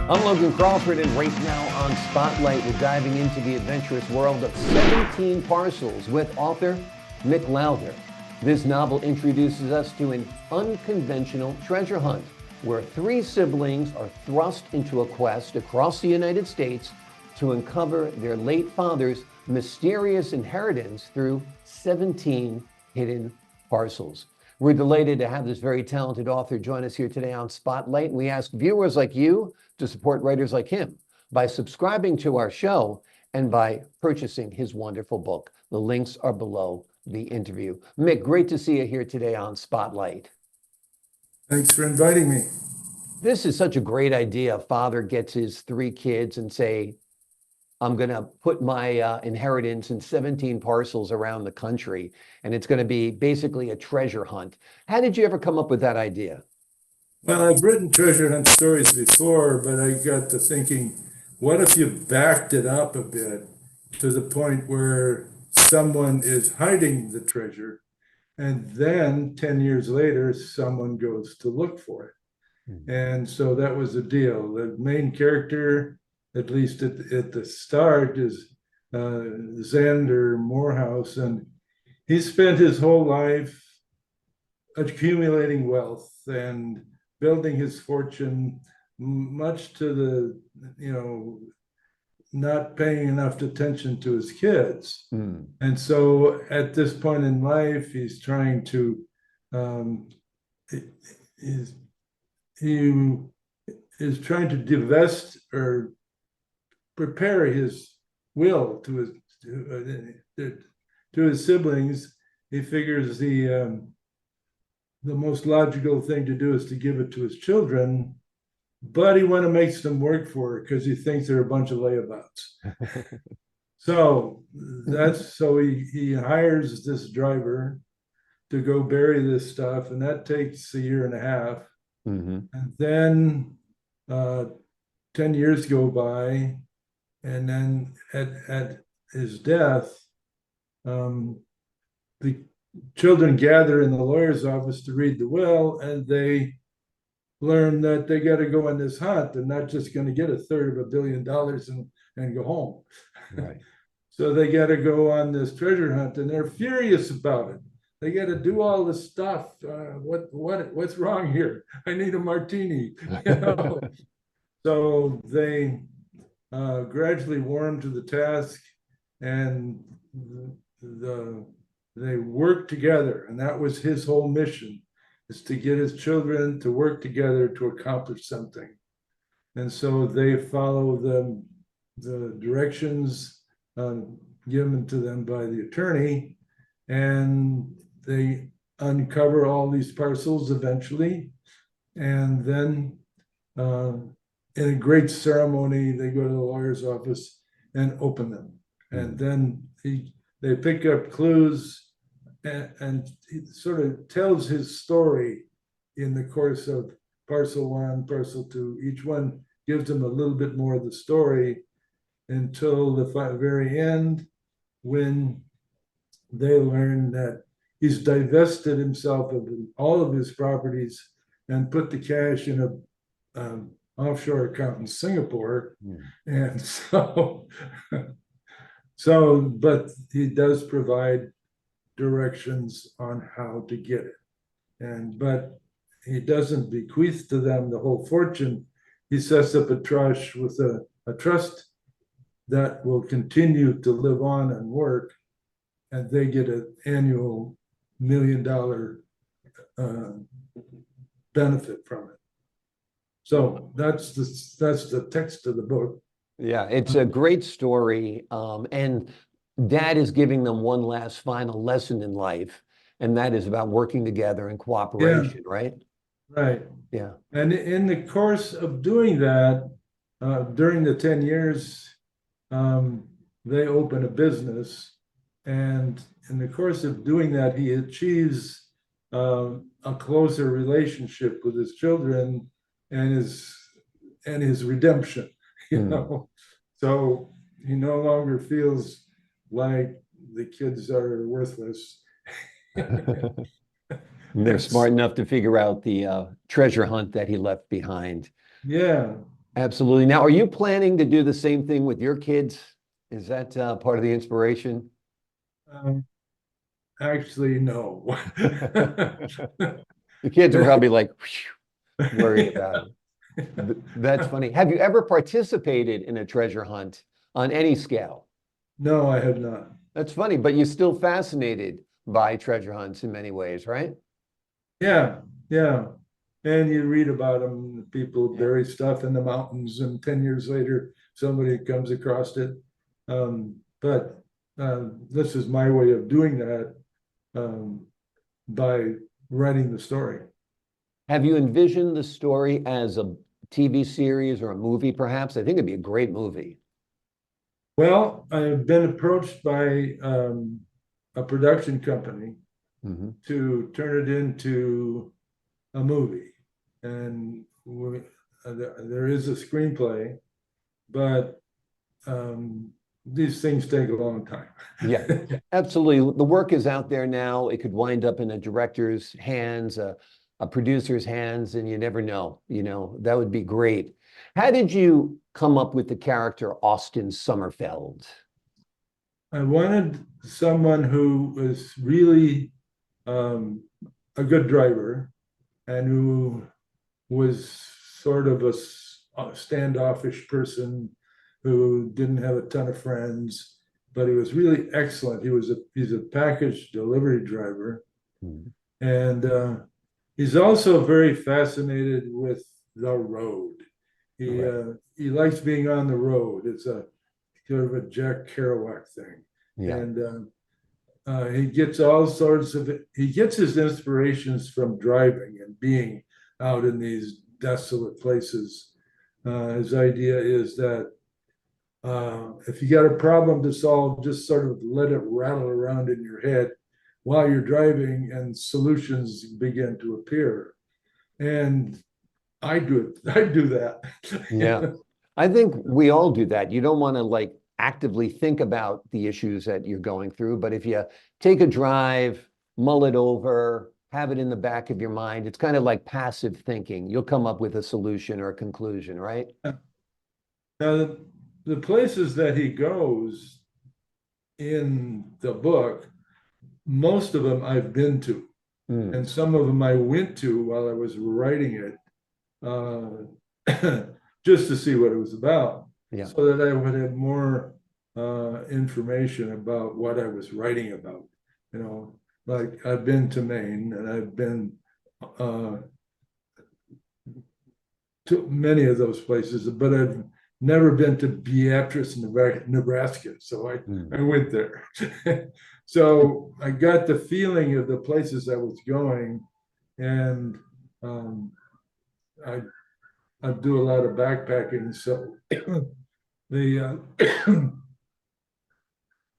I'm Logan Crawford, and right now on Spotlight, we're diving into the adventurous world of 17 Parcels with author Mic Lowther. This novel introduces us to an unconventional treasure hunt where three siblings are thrust into a quest across the United States to uncover their late father's mysterious inheritance through 17 hidden parcels. We're delighted to have this very talented author join us here today on Spotlight. And we ask viewers like you to support writers like him by subscribing to our show and by purchasing his wonderful book. The links are below the interview. Mick, great to see you here today on Spotlight. Thanks for inviting me. This is such a great idea. A father gets his three kids and say, I'm going to put my inheritance in 17 parcels around the country, and it's going to be basically a treasure hunt. How did you ever come up with that idea? Well, I've written treasure hunt stories before, but I got to thinking, what if you backed it up a bit to the point where someone is hiding the treasure, and then 10 years later, someone goes to look for it. And so that was the deal. The main character, at least at the start, is Xander Morehouse, and he spent his whole life accumulating wealth and building his fortune, much to the, not paying enough attention to his kids. And so at this point in life, he's trying to, he is trying to divest or prepare his will to his siblings. He figures the most logical thing to do is to give it to his children, but he want to make them work for it because he thinks they're a bunch of layabouts. So he hires this driver to go bury this stuff, and that takes a year and a half. And then 10 years go by, and then at his death, the children gather in the lawyer's office to read the will, and they learn that they got to go on this hunt. They're not just going to get $1/3 $1 billion and go home. Right. So they got to go on this treasure hunt, and they're furious about it. They got to do all this stuff. What's wrong here? I need a martini. So they gradually warm to the task, and they work together. And that was his whole mission, is to get his children to work together to accomplish something. And so they follow the directions given to them by the attorney, and they uncover all these parcels eventually. And then in a great ceremony, they go to the lawyer's office and open them. And then they pick up clues, and he sort of tells his story in the course of parcel one, parcel two. Each one gives them a little bit more of the story until the very end, when they learn that he's divested himself of all of his properties and put the cash in a offshore account in Singapore. And but he does provide directions on how to get it. But he doesn't bequeath to them the whole fortune. He sets up a trust with a trust that will continue to live on and work, and they get an annual $1 million benefit from it. So that's the text of the book. Yeah, it's a great story. And Dad is giving them one last final lesson in life, and that is about working together and cooperation, right? Right. Yeah. And in the course of doing that, during the 10 years, they open a business. And in the course of doing that, he achieves a closer relationship with his children and his redemption, So he no longer feels like the kids are worthless. They're smart enough to figure out the treasure hunt that he left behind. Yeah. Absolutely. Now, are you planning to do the same thing with your kids? Is that part of the inspiration? Um, Actually, no. The kids are probably like whew, worried about it. That's funny. Have you ever participated in a treasure hunt on any scale? No, I have not. That's funny, but you're still fascinated by treasure hunts in many ways, right? Yeah, yeah. And you read about them, people Yeah. bury stuff in the mountains, and 10 years later, somebody comes across it. But this is my way of doing that um, by writing the story. Have you envisioned the story as a TV series or a movie, perhaps? I think it'd be a great movie. Well, I've been approached by a production company Mhm. to turn it into a movie. And there is a screenplay, but these things take a long time. Yeah, absolutely. The work is out there now. It could wind up in a director's hands, a producer's hands, and you never know. That would be great. How did you come up with the character Austin Somerfeld? I wanted someone who was really um, a good driver and who was sort of a standoffish person who didn't have a ton of friends, but he was really excellent. He's a package delivery driver, Mhm. and he's also very fascinated with the road. Right. He likes being on the road. It's a sort of a Jack Kerouac thing, Yeah. and he gets all sorts of he gets his inspirations from driving and being out in these desolate places. His idea is that if you got a problem to solve, just sort of let it rattle around in your head while you're driving, and solutions begin to appear. And I do it. I do that. Yeah. I think we all do that. You don't want to like actively think about the issues that you're going through, but if you take a drive, mull it over, have it in the back of your mind, it's kind of like passive thinking. You'll come up with a solution or a conclusion, right? Now, the places that he goes in the book, most of them I've been to, Mm, and some of them I went to while I was writing it, just to see what it was about, yeah. so that I would have more information about what I was writing about. You know, like I've been to Maine and I've been uh, to many of those places, but I've never been to Beatrice, Nebraska. So I Mm. went there. So I got the feeling of the places I was going, and um, I I do a lot of backpacking. So the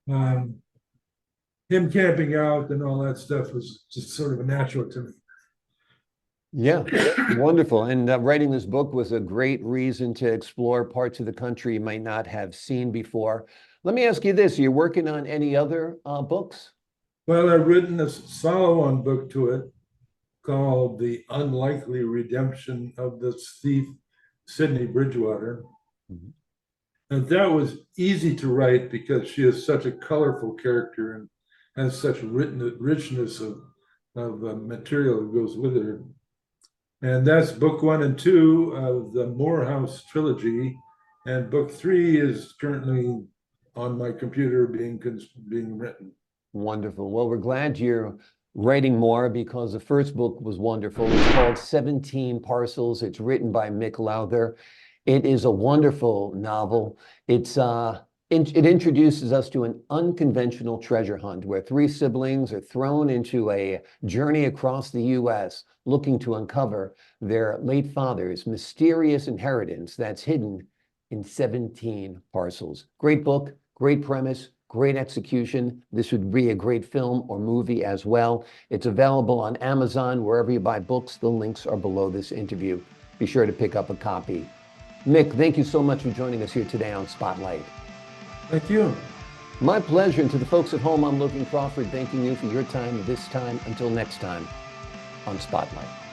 um, him camping out and all that stuff was just sort of a natural to me. Yeah, wonderful. And writing this book was a great reason to explore parts of the country you might not have seen before. Let me ask you this, are you working on any other books? Well, I've written a follow-on book to it called The Unlikely Redemption of the Thief, Sydney Bridgewater. Mhm. And that was easy to write because she is such a colorful character and has such richness of material that goes with her. And that's book one and two of the Morehouse trilogy. And book three is currently on my computer being written. Wonderful. Well, we're glad you're writing more because the first book was wonderful. It's called 17 Parcels. It's written by Mic Lowther. It is a wonderful novel. It introduces us to an unconventional treasure hunt where three siblings are thrown into a journey across the U.S. looking to uncover their late father's mysterious inheritance that's hidden in 17 parcels. Great book, great premise, great execution. This would be a great film or movie as well. It's available on Amazon, wherever you buy books. The links are below this interview. Be sure to pick up a copy. Mick, thank you so much for joining us here today on Spotlight. Thank you. My pleasure. And to the folks at home, I'm Logan Crawford, thanking you for your time this time. Until next time on Spotlight.